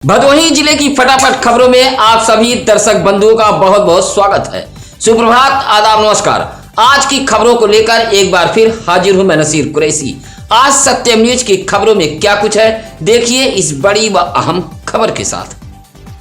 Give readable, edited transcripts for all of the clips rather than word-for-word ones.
भदोही जिले की फटाफट खबरों में आप सभी दर्शक बंधुओं का बहुत बहुत स्वागत है। सुप्रभात, आदाब, नमस्कार। आज की खबरों को लेकर एक बार फिर हाजिर हूं मैं नसीर कुरैशी। आज सत्यम न्यूज की खबरों में क्या कुछ है, देखिए इस बड़ी व अहम खबर के साथ।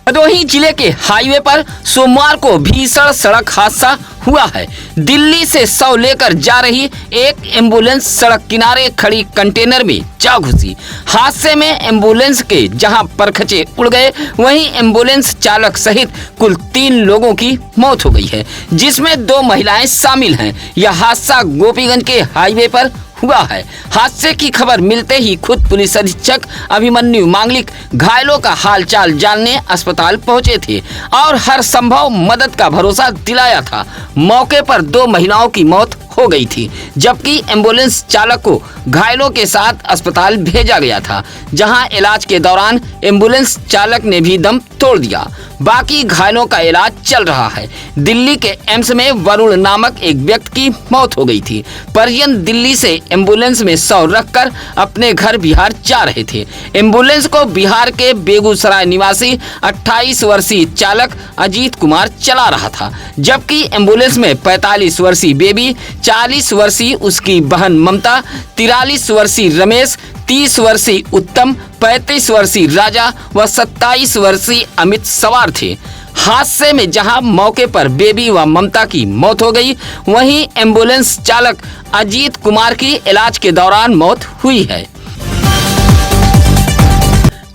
भदोही जिले के हाईवे पर सोमवार को भीषण सड़क हादसा हुआ है। दिल्ली से शव लेकर जा रही एक एम्बुलेंस सड़क किनारे खड़ी कंटेनर में जा घुसी। हादसे में एम्बुलेंस के जहां परखचे उड़ गए, वहीं एम्बुलेंस चालक सहित कुल 3 लोगों की मौत हो गई है, जिसमें 2 महिलाएं शामिल हैं। यह हादसा गोपीगंज के हाईवे पर हुआ है। हादसे की खबर मिलते ही खुद पुलिस अधीक्षक अभिमन्यु मांगलिक घायलों का हालचाल जानने अस्पताल पहुंचे थे और हर संभव मदद का भरोसा दिलाया था। मौके पर 2 महिलाओं की मौत हो गई थी, जबकि एम्बुलेंस चालक को घायलों के साथ अस्पताल भेजा गया था, जहां इलाज के दौरान एम्बुलेंस चालक ने भी दम तोड़ दिया। बाकी घायलों का इलाज चल रहा है। दिल्ली के एम्स में वरुण नामक एक व्यक्ति की मौत हो गई थी। परिजन दिल्ली से एम्बुलेंस में शव रखकर अपने घर बिहार जा रहे थे। एम्बुलेंस को बिहार के बेगूसराय निवासी 28 वर्षीय चालक अजीत कुमार चला रहा था, जबकि एम्बुलेंस में 45 वर्षीय बेबी, 40 वर्षीय उसकी बहन ममता, 43 वर्षीय रमेश, 30 वर्षीय उत्तम, 35 वर्षीय राजा व 27 वर्षीय अमित सवार थे। हादसे में जहां मौके पर बेबी व ममता की मौत हो गई, वहीं एम्बुलेंस चालक अजीत कुमार की इलाज के दौरान मौत हुई है।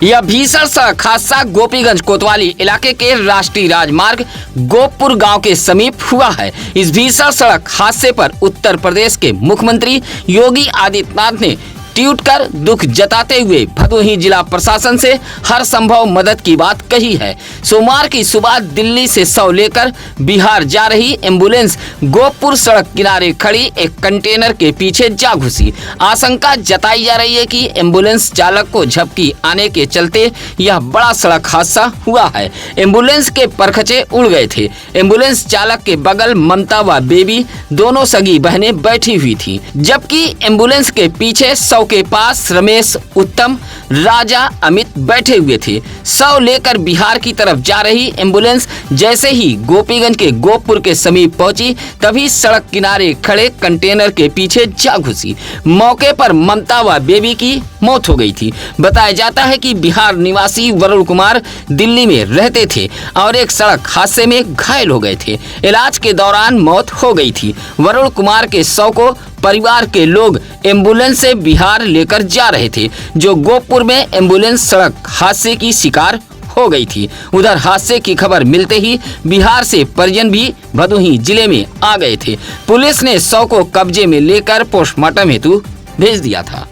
यह भीषण सड़क हादसा गोपीगंज कोतवाली इलाके के राष्ट्रीय राजमार्ग गोपपुर गांव के समीप हुआ है। इस भीषण सड़क हादसे पर उत्तर प्रदेश के मुख्यमंत्री योगी आदित्यनाथ ने ट्वीट कर दुख जताते हुए भदोही जिला प्रशासन से हर संभव मदद की बात कही है। सोमवार की सुबह दिल्ली से शव लेकर बिहार जा रही एम्बुलेंस गोपपुर सड़क किनारे खड़ी एक कंटेनर के पीछे जा घुसी। आशंका जताई जा रही है कि एम्बुलेंस चालक को झपकी आने के चलते यह बड़ा सड़क हादसा हुआ है। एम्बुलेंस के परखचे उड़ गए थे। एम्बुलेंस चालक के बगल ममता व बेबी दोनों सगी बहनें बैठी हुई थी, जबकि एम्बुलेंस के पीछे शव के पास रमेश, उत्तम, राजा, अमित बैठे हुए थे। शव लेकर बिहार की तरफ जा रही एम्बुलेंस जैसे ही गोपीगंज के गोपपुर के समीप पहुंची, तभी सड़क किनारे खड़े कंटेनर के पीछे जा घुसी। मौके पर ममता व बेबी की मौत हो गई थी। बताया जाता है कि बिहार निवासी वरुण कुमार दिल्ली में रहते थे और एक सड़क हादसे में घायल हो गए थे। इलाज के दौरान मौत हो गई थी। वरुण कुमार के शव को परिवार के लोग एम्बुलेंस से बिहार लेकर जा रहे थे, जो गोपपुर में एम्बुलेंस सड़क हादसे की शिकार हो गई थी। उधर हादसे की खबर मिलते ही बिहार से परिजन भी भदोही जिले में आ गए थे। पुलिस ने शव को कब्जे में लेकर पोस्टमार्टम हेतु भेज दिया था।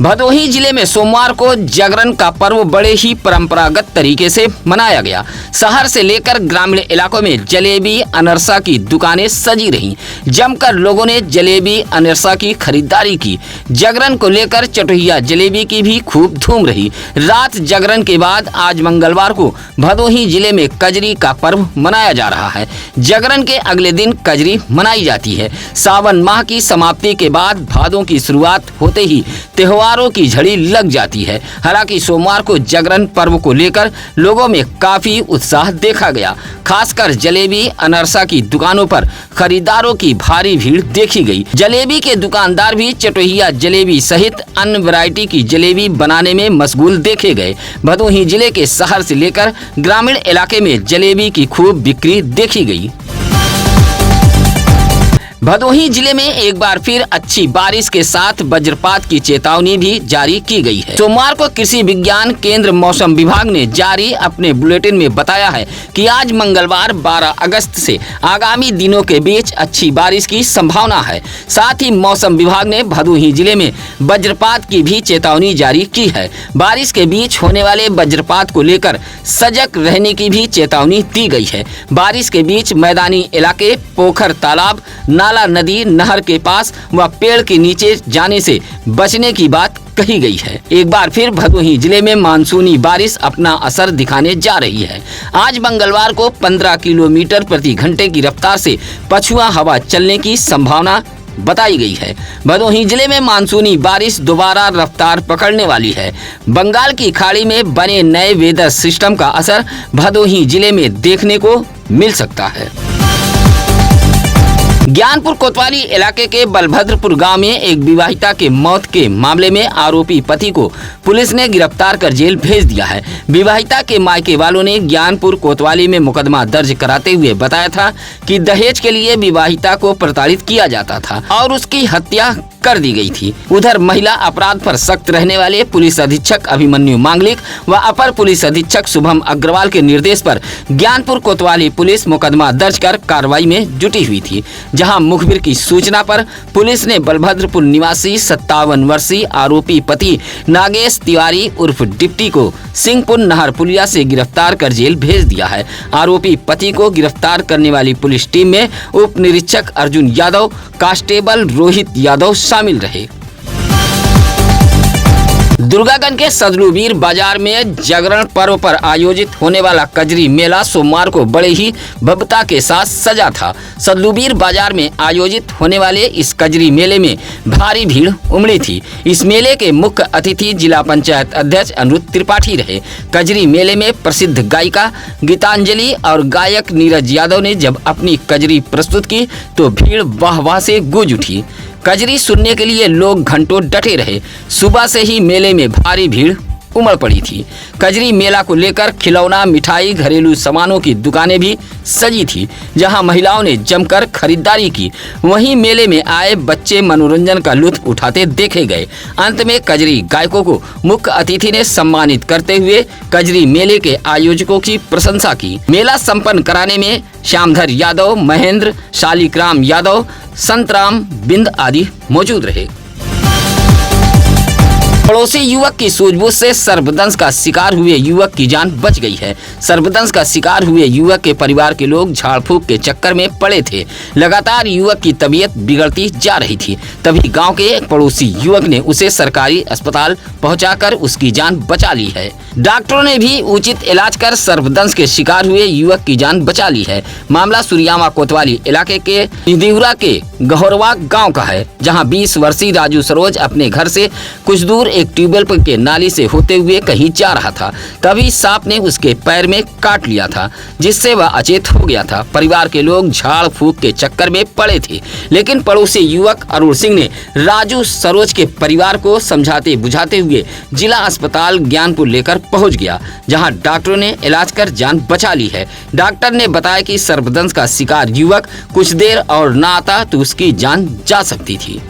भदोही जिले में सोमवार को जागरण का पर्व बड़े ही परंपरागत तरीके से मनाया गया। शहर से लेकर ग्रामीण इलाकों में जलेबी, अनरसा की दुकानें सजी रहीं। जमकर लोगों ने जलेबी, अनरसा की खरीदारी की। जागरण को लेकर चटोहिया जलेबी की भी खूब धूम रही। रात जागरण के बाद आज मंगलवार को भदोही जिले में कजरी का पर्व मनाया जा रहा है। जागरण के अगले दिन कजरी मनाई जाती है। सावन माह की समाप्ति के बाद भादों की शुरुआत होते ही त्योहारों की झड़ी लग जाती है। हालांकि सोमवार को जागरण पर्व को लेकर लोगों में काफी उत्साह देखा गया। खासकर जलेबी, अनरसा की दुकानों पर खरीदारों की भारी भीड़ देखी गई। जलेबी के दुकानदार भी चटोहिया जलेबी सहित अन्य वैरायटी की जलेबी बनाने में मशगूल देखे गए। भदोही जिले के शहर से लेकर ग्रामीण इलाके में जलेबी की खूब बिक्री देखी गई। भदोही जिले में एक बार फिर अच्छी बारिश के साथ वज्रपात की चेतावनी भी जारी की गई है। सोमवार को कृषि विज्ञान केंद्र मौसम विभाग ने जारी अपने बुलेटिन में बताया है कि आज मंगलवार 12 अगस्त से आगामी दिनों के बीच अच्छी बारिश की संभावना है। साथ ही मौसम विभाग ने भदोही जिले में वज्रपात की भी चेतावनी जारी की है। बारिश के बीच होने वाले वज्रपात को लेकर सजग रहने की भी चेतावनी दी गई है। बारिश के बीच मैदानी इलाके, पोखर, तालाब, नाला, नदी, नहर के पास व पेड़ के नीचे जाने से बचने की बात कही गई है। एक बार फिर भदोही जिले में मानसूनी बारिश अपना असर दिखाने जा रही है। आज मंगलवार को 15 किलोमीटर प्रति घंटे की रफ्तार से पछुआ हवा चलने की संभावना बताई गई है। भदोही जिले में मानसूनी बारिश दोबारा रफ्तार पकड़ने वाली है। बंगाल की खाड़ी में बने नए वेदर सिस्टम का असर भदोही जिले में देखने को मिल सकता है। ज्ञानपुर कोतवाली इलाके के बलभद्रपुर गांव में एक विवाहिता के मौत के मामले में आरोपी पति को पुलिस ने गिरफ्तार कर जेल भेज दिया है। विवाहिता के मायके वालों ने ज्ञानपुर कोतवाली में मुकदमा दर्ज कराते हुए बताया था कि दहेज के लिए विवाहिता को प्रताड़ित किया जाता था और उसकी हत्या कर दी गई थी। उधर महिला अपराध पर सख्त रहने वाले पुलिस अधीक्षक अभिमन्यु मांगलिक व अपर पुलिस अधीक्षक शुभम अग्रवाल के निर्देश पर ज्ञानपुर कोतवाली पुलिस मुकदमा दर्ज कर कार्रवाई में जुटी हुई थी, जहां मुखबिर की सूचना पर पुलिस ने बलभद्रपुर निवासी 57 वर्षीय आरोपी पति नागेश तिवारी उर्फ डिप्टी को सिंहपुर नहर पुलिया से गिरफ्तार कर जेल भेज दिया है। आरोपी पति को गिरफ्तार करने वाली पुलिस टीम में उप निरीक्षक अर्जुन यादव, कांस्टेबल रोहित यादव शामिल रहे। दुर्गागंज के सदलूबीर बाजार में जागरण पर्व पर आयोजित होने वाला कजरी मेला सोमवार को बड़े ही भव्यता के साथ सजा था। सदलूबीर बाजार में आयोजित होने वाले इस कजरी मेले में भारी भीड़ उमड़ी थी। इस मेले के मुख्य अतिथि जिला पंचायत अध्यक्ष अनिरुद्ध त्रिपाठी रहे। कजरी मेले में प्रसिद्ध गायिका गीतांजलि और गायक नीरज यादव ने जब अपनी कजरी प्रस्तुत की तो भीड़ वाह वाह से गूंज उठी। कजरी सुनने के लिए लोग घंटों डटे रहे। सुबह से ही मेले में भारी भीड़ उमड़ पड़ी थी। कजरी मेला को लेकर खिलौना, मिठाई, घरेलू सामानों की दुकानें भी सजी थी, जहां महिलाओं ने जमकर खरीदारी की। वहीं मेले में आए बच्चे मनोरंजन का लुत्फ उठाते देखे गए। अंत में कजरी गायकों को मुख्य अतिथि ने सम्मानित करते हुए कजरी मेले के आयोजकों की प्रशंसा की। मेला संपन्न कराने में श्यामधर यादव, महेंद्र, शालिग्राम यादव, संतराम बिंद आदि मौजूद रहे। पड़ोसी युवक की सूझबूझ से सर्पदंश का शिकार हुए युवक की जान बच गई है। सर्पदंश का शिकार हुए युवक के परिवार के लोग झाड़ फूक के चक्कर में पड़े थे। लगातार युवक की तबीयत बिगड़ती जा रही थी। तभी गांव के एक पड़ोसी युवक ने उसे सरकारी अस्पताल पहुंचाकर उसकी जान बचा ली है। डॉक्टरों ने भी उचित इलाज कर सर्पदंश के शिकार हुए युवक की जान बचा ली है। मामला सुरियामा कोतवाली इलाके के निधिवरा के गहरवा गाँव का है, जहाँ 20 वर्षीय राजू सरोज अपने घर से कुछ दूर एक ट्यूबवेल के नाली से होते हुए कहीं जा रहा था। तभी सांप ने उसके पैर में काट लिया था, जिससे वह अचेत हो गया था। परिवार के लोग झाड़ फूक के चक्कर में पड़े थे, लेकिन पड़ोसी युवक अरुण सिंह ने राजू सरोज के परिवार को समझाते बुझाते हुए जिला अस्पताल ज्ञानपुर लेकर पहुंच गया, जहां डॉक्टरों ने इलाज कर जान बचा ली है। डॉक्टर ने बताया कि सर्पदंश का शिकार युवक कुछ देर और न आता तो उसकी जान जा सकती थी।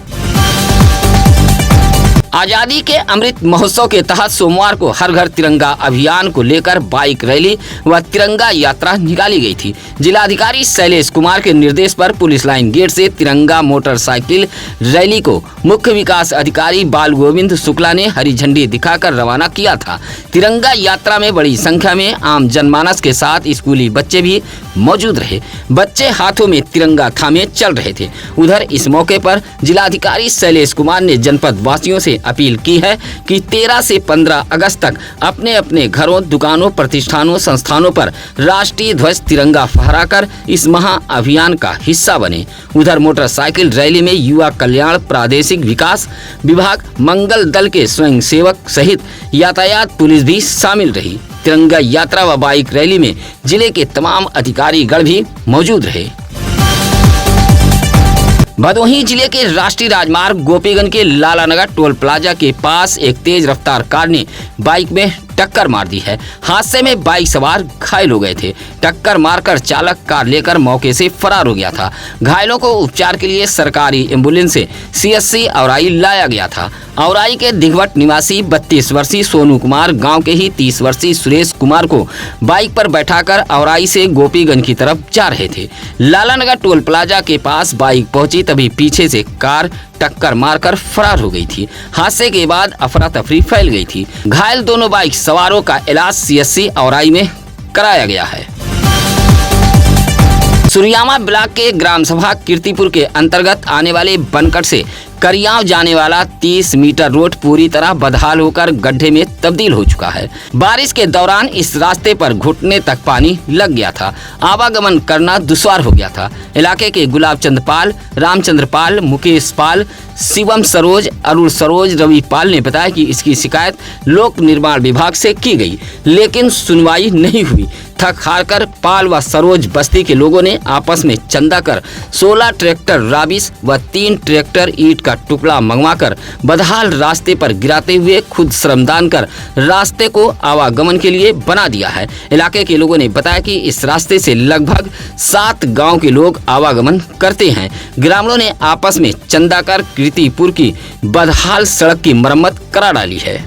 आजादी के अमृत महोत्सव के तहत सोमवार को हर घर तिरंगा अभियान को लेकर बाइक रैली व तिरंगा यात्रा निकाली गई थी। जिलाधिकारी शैलेश कुमार के निर्देश पर पुलिस लाइन गेट से तिरंगा मोटरसाइकिल रैली को मुख्य विकास अधिकारी बाल गोविंद शुक्ला ने हरी झंडी दिखाकर रवाना किया था। तिरंगा यात्रा में बड़ी संख्या में आम जनमानस के साथ स्कूली बच्चे भी मौजूद रहे। बच्चे हाथों में तिरंगा थामे चल रहे थे। उधर इस मौके पर जिलाधिकारी शैलेश कुमार ने जनपद वासियों से अपील की है कि 13 से 15 अगस्त तक अपने अपने घरों, दुकानों, प्रतिष्ठानों, संस्थानों पर राष्ट्रीय ध्वज तिरंगा फहराकर इस महा अभियान का हिस्सा बने। उधर मोटरसाइकिल रैली में युवा कल्याण, प्रादेशिक विकास विभाग, मंगल दल के स्वयंसेवक सहित यातायात पुलिस भी शामिल रही। तिरंगा यात्रा व बाइक रैली में जिले के तमाम अधिकारीगण भी मौजूद रहे। भदोही जिले के राष्ट्रीय राजमार्ग गोपीगंज के लालानगर टोल प्लाजा के पास एक तेज रफ्तार कार ने बाइक में टक्कर मार दी है। हादसे में बाइक सवार घायल हो गए थे। टक्कर मारकर चालक कार लेकर मौके से फरार हो गया था। घायलों को उपचार के लिए सरकारी एम्बुलेंस से CSC औराई लाया गया था। औराई के दिघवट निवासी 32 वर्षीय सोनू कुमार गांव के ही 30 वर्षीय सुरेश कुमार को बाइक पर बैठाकर औराई से गोपीगंज की तरफ जा रहे थे। लालानगर टोल प्लाजा के पास बाइक पहुंची, तभी पीछे से कार टक्कर मारकर फरार हो गई थी। हादसे के बाद अफरा तफरी फैल गई थी। घायल दोनों बाइक सवारों का इलाज CSC औराई में कराया गया है। सुरियामा ब्लॉक के ग्राम सभा कीर्तिपुर के अंतर्गत आने वाले बनकट से करियाव जाने वाला 30 मीटर रोड पूरी तरह बदहाल होकर गड्ढे में तब्दील हो चुका है। बारिश के दौरान इस रास्ते पर घुटने तक पानी लग गया था। आवागमन करना दुश्वार हो गया था। इलाके के गुलाब चंद पाल, रामचंद्र पाल, मुकेश पाल, शिवम सरोज, अरुण सरोज, रवि पाल ने बताया कि इसकी शिकायत लोक निर्माण विभाग से की गई, लेकिन सुनवाई नहीं हुई। थक हार कर पाल व सरोज बस्ती के लोगों ने आपस में चंदा कर 16 ट्रैक्टर राबिस व 3 ट्रैक्टर ईंट का टुकड़ा मंगवाकर बदहाल रास्ते पर गिराते हुए खुद श्रमदान कर रास्ते को आवागमन के लिए बना दिया है। इलाके के लोगों ने बताया कि इस रास्ते से लगभग 7 गांव के लोग आवागमन करते हैं। ग्रामीणों ने आपस में चंदा कर कीर्तिपुर की बदहाल सड़क की मरम्मत करा डाली है।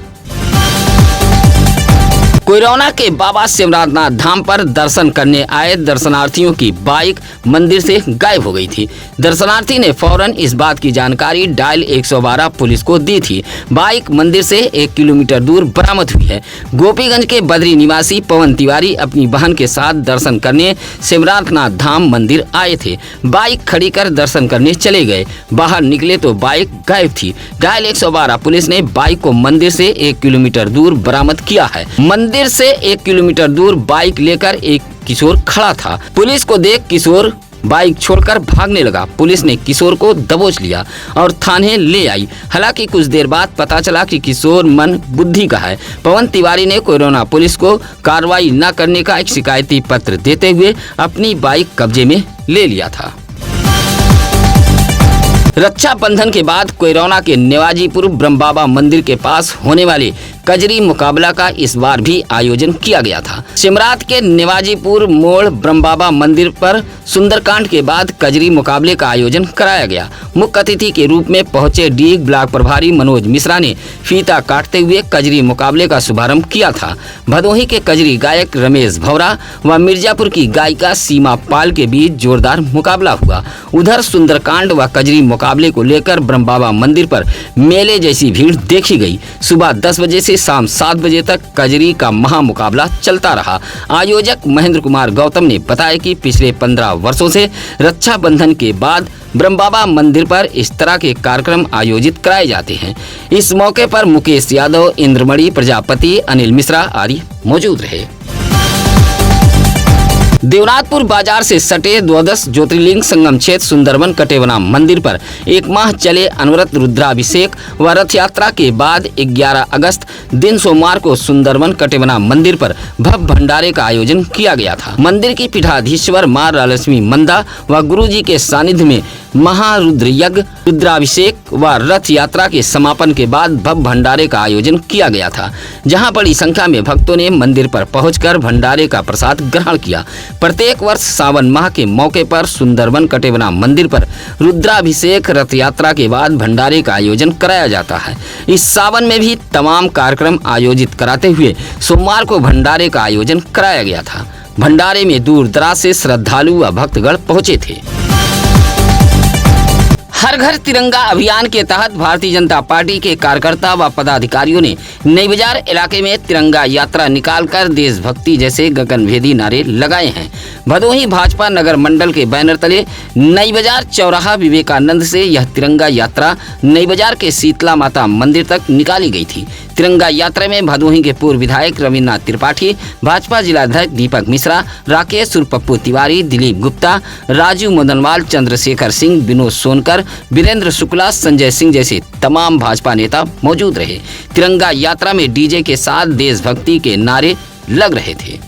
कोयरौना के बाबा शिवनाथ धाम पर दर्शन करने आए दर्शनार्थियों की बाइक मंदिर से गायब हो गई थी। दर्शनार्थी ने फौरन इस बात की जानकारी डायल 112 पुलिस को दी थी। बाइक मंदिर से 1 किलोमीटर दूर बरामद हुई है। गोपीगंज के बद्री निवासी पवन तिवारी अपनी बहन के साथ दर्शन करने शिवनाथ धाम मंदिर आए थे। बाइक खड़ी कर दर्शन करने चले गए। बाहर निकले तो बाइक गायब थी। डायल 112 पुलिस ने बाइक को मंदिर से 1 किलोमीटर दूर बरामद किया है। मंदिर से 1 किलोमीटर दूर बाइक लेकर एक किशोर खड़ा था। पुलिस को देख किशोर बाइक छोड़कर भागने लगा। पुलिस ने किशोर को दबोच लिया और थाने ले आई। हालांकि कुछ देर बाद पता चला कि किशोर मन बुद्धि का है। पवन तिवारी ने कोयरौना पुलिस को कार्रवाई न करने का एक शिकायती पत्र देते हुए अपनी बाइक कब्जे में ले लिया था। रक्षाबंधन के बाद कोयरौना के नेवाजीपुर ब्रह्मबाबा मंदिर के पास होने वाले कजरी मुकाबला का इस बार भी आयोजन किया गया था। सिमरात के नेवाजीपुर मोड़ ब्रह्मबाबा मंदिर पर सुंदरकांड के बाद कजरी मुकाबले का आयोजन कराया गया। मुख्य अतिथि के रूप में पहुंचे डीग ब्लॉक प्रभारी मनोज मिश्रा ने फीता काटते हुए कजरी मुकाबले का शुभारंभ किया था। भदोही के कजरी गायक रमेश भौरा व मिर्जापुर की गायिका सीमा पाल के बीच जोरदार मुकाबला हुआ। उधर सुंदरकांड व कजरी मुकाबले को लेकर ब्रह्मबाबा मंदिर पर मेले जैसी भीड़ देखी गई। सुबह 10 बजे से शाम 7 बजे तक कजरी का महा मुकाबला चलता रहा। आयोजक महेंद्र कुमार गौतम ने बताया कि पिछले 15 वर्षों से रक्षाबंधन के बाद ब्रह्मबाबा मंदिर पर इस तरह के कार्यक्रम आयोजित कराए जाते हैं। इस मौके पर मुकेश यादव, इंद्रमणि प्रजापति, अनिल मिश्रा आदि मौजूद रहे। देवनाथपुर बाजार से सटे द्वादश ज्योतिर्लिंग संगम क्षेत्र सुंदरवन कटेवना मंदिर पर 1 माह चले अनवरत रुद्राभिषेक व रथ यात्रा के बाद 11 अगस्त दिन सोमवार को सुंदरवन कटेवना मंदिर पर भव्य भंडारे का आयोजन किया गया था। मंदिर की पीठाधीश्वर मां लक्ष्मी मंदा व गुरुजी के सानिध्य में महारुद्र यज्ञ, रुद्राभिषेक व रथ यात्रा के समापन के बाद भव्य भंडारे का आयोजन किया गया था, जहां बड़ी संख्या में भक्तों ने मंदिर पर पहुंचकर भंडारे का प्रसाद ग्रहण किया। प्रत्येक वर्ष सावन माह के मौके पर सुंदरवन कटेवना मंदिर पर रुद्राभिषेक, रथ यात्रा के बाद भंडारे का आयोजन कराया जाता है। इस सावन में भी तमाम कार्यक्रम आयोजित कराते हुए सोमवार को भंडारे का आयोजन कराया गया था। भंडारे में दूर दराज से श्रद्धालु व भक्तगण पहुंचे थे। हर घर तिरंगा अभियान के तहत भारतीय जनता पार्टी के कार्यकर्ता व पदाधिकारियों ने नई बाजार इलाके में तिरंगा यात्रा निकालकर देशभक्ति जैसे गगनभेदी नारे लगाए हैं। भदोही भाजपा नगर मंडल के बैनर तले नई बाजार चौराहा विवेकानंद से यह तिरंगा यात्रा नई बाजार के शीतला माता मंदिर तक निकाली गई थी। तिरंगा यात्रा में भदोही के पूर्व विधायक रविन्द्रनाथ त्रिपाठी, भाजपा जिलाध्यक्ष दीपक मिश्रा, राकेश उर्फ पप्पू तिवारी, दिलीप गुप्ता, राजू मदनवाल, चंद्रशेखर सिंह, विनोद सोनकर, वीरेंद्र शुक्ला, संजय सिंह जैसे तमाम भाजपा नेता मौजूद रहे। तिरंगा यात्रा में डीजे के साथ देशभक्ति के नारे लग रहे थे।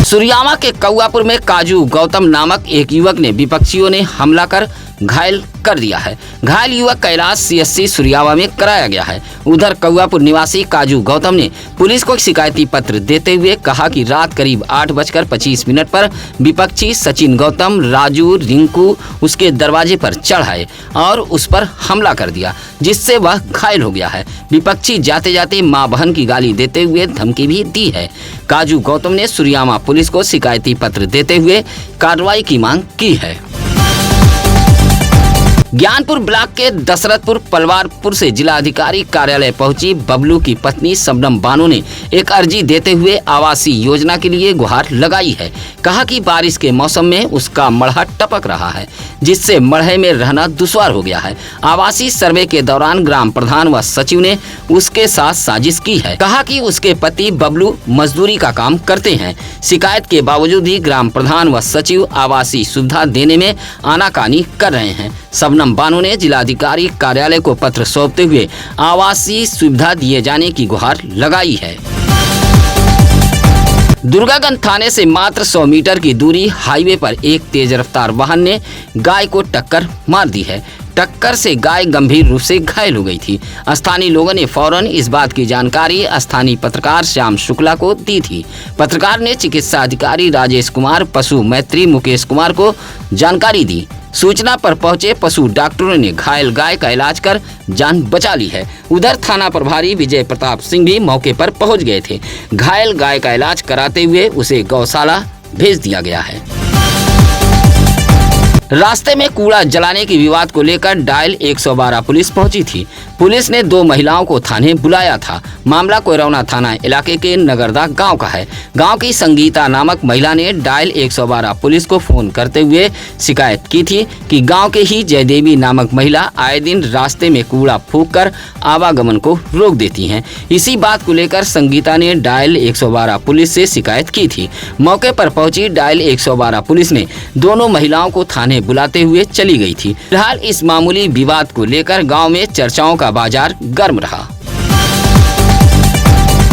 सुरियामा के कौआपुर में काजू गौतम नामक एक युवक ने विपक्षियों ने हमला कर घायल कर दिया है। घायल युवक का इलाज CSC सुरियामा में कराया गया है। उधर कौआपुर निवासी काजू गौतम ने पुलिस को शिकायती पत्र देते हुए कहा कि रात करीब 8:25 पर विपक्षी सचिन गौतम, राजू, रिंकू उसके दरवाजे पर चढ़ाए और उस पर हमला कर दिया, जिससे वह घायल हो गया है। विपक्षी जाते जाते मां बहन की गाली देते हुए धमकी भी दी है। काजू गौतम ने सुरियामा पुलिस को शिकायती पत्र देते हुए कार्रवाई की मांग की है। ज्ञानपुर ब्लॉक के दशरथपुर पलवारपुर से जिलाधिकारी कार्यालय पहुंची बबलू की पत्नी शबनम बानो ने एक अर्जी देते हुए आवासीय योजना के लिए गुहार लगाई है। कहा कि बारिश के मौसम में उसका मड़हा टपक रहा है, जिससे मड़हे में रहना दुश्वार हो गया है। आवासीय सर्वे के दौरान ग्राम प्रधान व सचिव ने उसके साथ साजिश की है। कहा कि उसके पति बबलू मजदूरी का काम करते हैं। शिकायत के बावजूद ही ग्राम प्रधान व सचिव आवासीय सुविधा देने में आनाकानी कर रहे हैं। शबनम बानो ने जिलाधिकारी कार्यालय को पत्र सौंपते हुए आवासीय सुविधा दिए जाने की गुहार लगाई है। दुर्गागंज थाने से मात्र 100 मीटर की दूरी हाईवे पर एक तेज रफ्तार वाहन ने गाय को टक्कर मार दी है। टक्कर से गाय गंभीर रूप से घायल हो गई थी। स्थानीय लोगों ने फौरन इस बात की जानकारी स्थानीय पत्रकार श्याम शुक्ला को दी थी। पत्रकार ने चिकित्सा अधिकारी राजेश कुमार, पशु मैत्री मुकेश कुमार को जानकारी दी। सूचना पर पहुंचे पशु डॉक्टरों ने घायल गाय का इलाज कर जान बचा ली है। उधर थाना प्रभारी विजय प्रताप सिंह भी मौके पर पहुंच गए थे। घायल गाय का इलाज कराते हुए उसे गौशाला भेज दिया गया है। रास्ते में कूड़ा जलाने के विवाद को लेकर डायल 112 पुलिस पहुंची थी। पुलिस ने 2 महिलाओं को थाने बुलाया था। मामला कोयरौना थाना इलाके के नगरदा गांव का है। गांव की संगीता नामक महिला ने डायल 112 पुलिस को फोन करते हुए शिकायत की थी कि गांव के ही जयदेवी नामक महिला आए दिन रास्ते में कूड़ा फूंककर आवागमन को रोक देती हैं। इसी बात को लेकर संगीता ने डायल 112 पुलिस से शिकायत की थी। मौके पर पहुंची डायल 112 पुलिस ने दोनों महिलाओं को थाने बुलाते हुए चली गई थी। फिलहाल इस मामूली विवाद को लेकर गांव में चर्चाओं का बाजार गर्म रहा।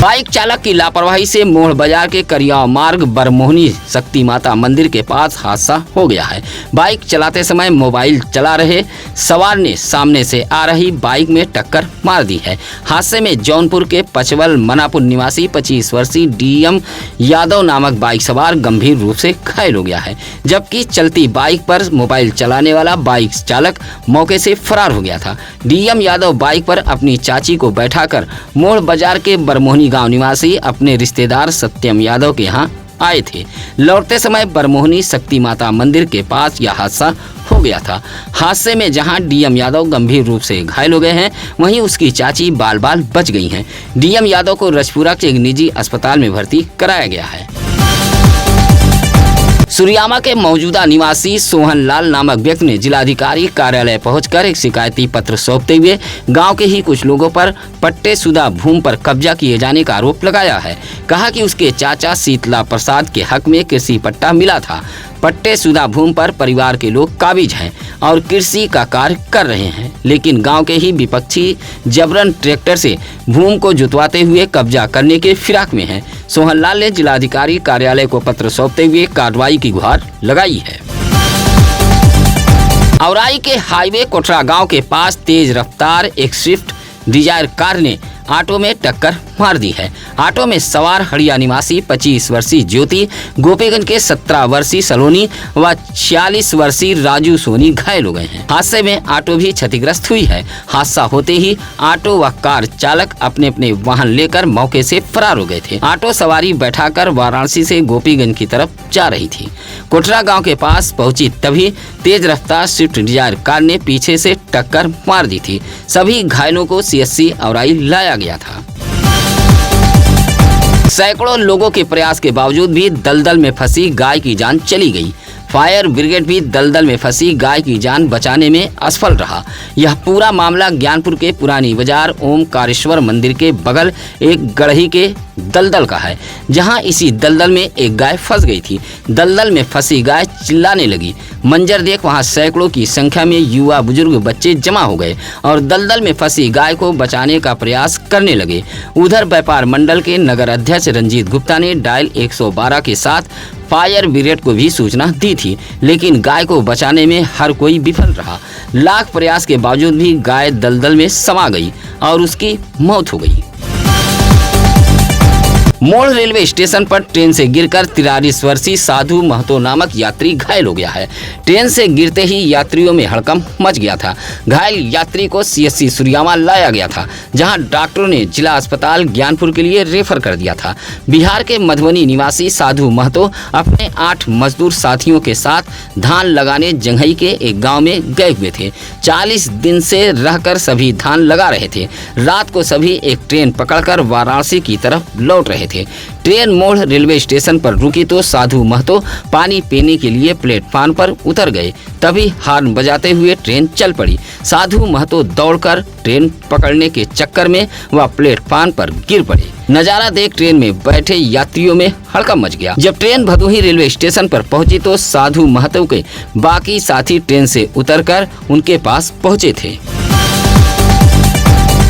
बाइक चालक की लापरवाही से मोड़ बाजार के करियाव मार्ग बरमोहनी शक्ति माता मंदिर के पास हादसा हो गया है। बाइक चलाते समय मोबाइल चला रहे सवार ने सामने से आ रही बाइक में टक्कर मार दी है। हादसे में जौनपुर के पचवल मनापुर निवासी 25 वर्षीय डीएम यादव नामक बाइक सवार गंभीर रूप से घायल हो गया है, जबकि चलती बाइक पर मोबाइल चलाने वाला बाइक चालक मौके से फरार हो गया था। डीएम यादव बाइक पर अपनी चाची को बैठाकर मोड़ बाजार के बरमोहनी गांव निवासी अपने रिश्तेदार सत्यम यादव के यहां आए थे। लौटते समय बरमोहनी शक्ति माता मंदिर के पास यह हादसा हो गया था। हादसे में जहां डीएम यादव गंभीर रूप से घायल हो गए हैं, वहीं उसकी चाची बाल बाल बच गई हैं। डीएम यादव को रजपुरा के एक निजी अस्पताल में भर्ती कराया गया है। सुरियामा के मौजूदा निवासी सोहन लाल नामक व्यक्ति ने जिलाधिकारी कार्यालय पहुंचकर एक शिकायती पत्र सौंपते हुए गांव के ही कुछ लोगों पर पट्टेशुदा भूमि पर कब्जा किए जाने का आरोप लगाया है। कहा कि उसके चाचा शीतला प्रसाद के हक में कृषि पट्टा मिला था। पट्टेशुदा भूमि पर परिवार के लोग काबिज हैं और कृषि का कार्य कर रहे हैं, लेकिन गांव के ही विपक्षी जबरन ट्रैक्टर से भूमि को जुतवाते हुए कब्जा करने के फिराक में हैं। सोहनलाल ने जिलाधिकारी कार्यालय को पत्र सौंपते हुए कार्रवाई की गुहार लगाई है। औराई के हाईवे कोठरा गांव के पास तेज रफ्तार एक स्विफ्ट डिजायर कार ने ऑटो में टक्कर मार दी है। ऑटो में सवार हड़िया निवासी 25 वर्षीय ज्योति, गोपीगंज के 17 वर्षीय सलोनी व 46 वर्षीय राजू सोनी घायल हो गए हैं। हादसे में ऑटो भी क्षतिग्रस्त हुई है। हादसा होते ही ऑटो व कार चालक अपने अपने वाहन लेकर मौके से फरार हो गए थे। ऑटो सवारी बैठाकर वाराणसी से गोपीगंज की तरफ जा रही थी। कोठरा गाँव के पास पहुंची तभी तेज रफ्तार स्विफ्ट डिजायर कार ने पीछे से टक्कर मार दी थी। सभी घायलों को CHC औराई लाया गया था। सैकड़ों लोगों के प्रयास के बावजूद भी दलदल में फंसी गाय की जान चली गई। फायर ब्रिगेड भी दलदल में फंसी गाय की जान बचाने में असफल रहा। यह पूरा मामला ज्ञानपुर के पुरानी बाजार ओमकारेश्वर मंदिर के बगल एक गढ़ही के दलदल का है, जहां इसी दलदल में एक गाय फंस गई थी। दलदल में फंसी गाय चिल्लाने लगी। मंजर देख वहां सैकड़ों की संख्या में युवा बुजुर्ग बच्चे जमा हो गए और दलदल में फंसी गाय को बचाने का प्रयास करने लगे। उधर व्यापार मंडल के नगर अध्यक्ष रंजीत गुप्ता ने डायल 112 के साथ फायर ब्रिगेड को भी सूचना दी थी, लेकिन गाय को बचाने में हर कोई विफल रहा। लाख प्रयास के बावजूद भी गाय दलदल में समा गई और उसकी मौत हो गई। मोड़ रेलवे स्टेशन पर ट्रेन से गिरकर 43 वर्षीय साधु महतो नामक यात्री घायल हो गया है। ट्रेन से गिरते ही यात्रियों में हड़कंप मच गया था। घायल यात्री को CSC सुरियामा लाया गया था, जहां डॉक्टरों ने जिला अस्पताल ज्ञानपुर के लिए रेफर कर दिया था। बिहार के मधुबनी निवासी साधु महतो अपने 8 मजदूर साथियों के साथ धान लगाने जंघई के एक गाँव में गए हुए थे। 40 दिन से रहकर सभी धान लगा रहे थे। रात को सभी एक ट्रेन पकड़कर वाराणसी की तरफ लौट रहे थे। ट्रेन मोड़ रेलवे स्टेशन पर रुकी तो साधु महतो पानी पीने के लिए प्लेटफार्म पर उतर गए। तभी हॉर्न बजाते हुए ट्रेन चल पड़ी। साधु महतो दौड़कर ट्रेन पकड़ने के चक्कर में वह प्लेटफार्म पर गिर पड़े। नजारा देख ट्रेन में बैठे यात्रियों में हड़कंप मच गया। जब ट्रेन भदोही रेलवे स्टेशन पर पहुंची तो साधु महतो के बाकी साथी ट्रेन से उतरकर उनके पास पहुंचे थे।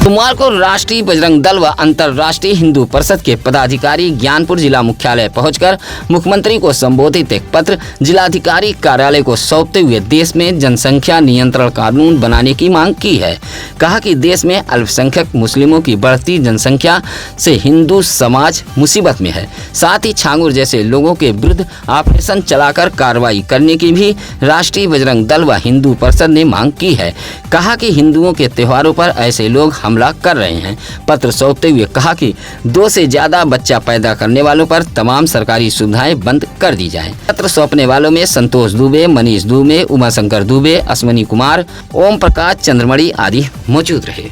सोमवार को राष्ट्रीय बजरंग दल व अंतर्राष्ट्रीय हिंदू परिषद के पदाधिकारी ज्ञानपुर जिला मुख्यालय पहुंचकर मुख्यमंत्री को संबोधित एक पत्र जिलाधिकारी कार्यालय को सौंपते हुए देश में जनसंख्या नियंत्रण कानून बनाने की मांग की है। कहा कि देश में अल्पसंख्यक मुस्लिमों की बढ़ती जनसंख्या से हिंदू समाज मुसीबत में है। साथ ही छांगुर जैसे लोगों के विरुद्ध ऑपरेशन चलाकर कार्रवाई करने की भी राष्ट्रीय बजरंग दल व हिंदू परिषद ने मांग की है। कहा कि हिंदुओं के त्योहारों पर ऐसे लोग हमला कर रहे हैं। पत्र सौंपते हुए कहा कि 2 से ज्यादा बच्चा पैदा करने वालों पर तमाम सरकारी सुविधाएं बंद कर दी जाएं। पत्र सौंपने वालों में संतोष दुबे, मनीष दुबे, उमाशंकर दुबे, अश्विनी कुमार, ओम प्रकाश चंद्रमणि आदि मौजूद रहे।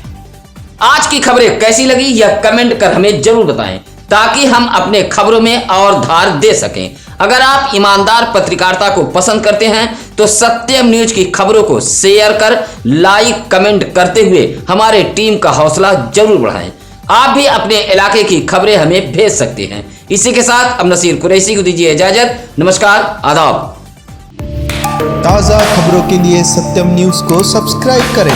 आज की खबरें कैसी लगी यह कमेंट कर हमें जरूर बताएं, ताकि हम अपने खबरों में और धार दे सकें। अगर आप ईमानदार पत्रकारिता को पसंद करते हैं तो सत्यम न्यूज की खबरों को शेयर कर लाइक कमेंट करते हुए हमारे टीम का हौसला जरूर बढ़ाएं। आप भी अपने इलाके की खबरें हमें भेज सकते हैं। इसी के साथ अब नसीर कुरैशी को दीजिए इजाजत। नमस्कार, आदाब। ताज़ा खबरों के लिए सत्यम न्यूज को सब्सक्राइब करें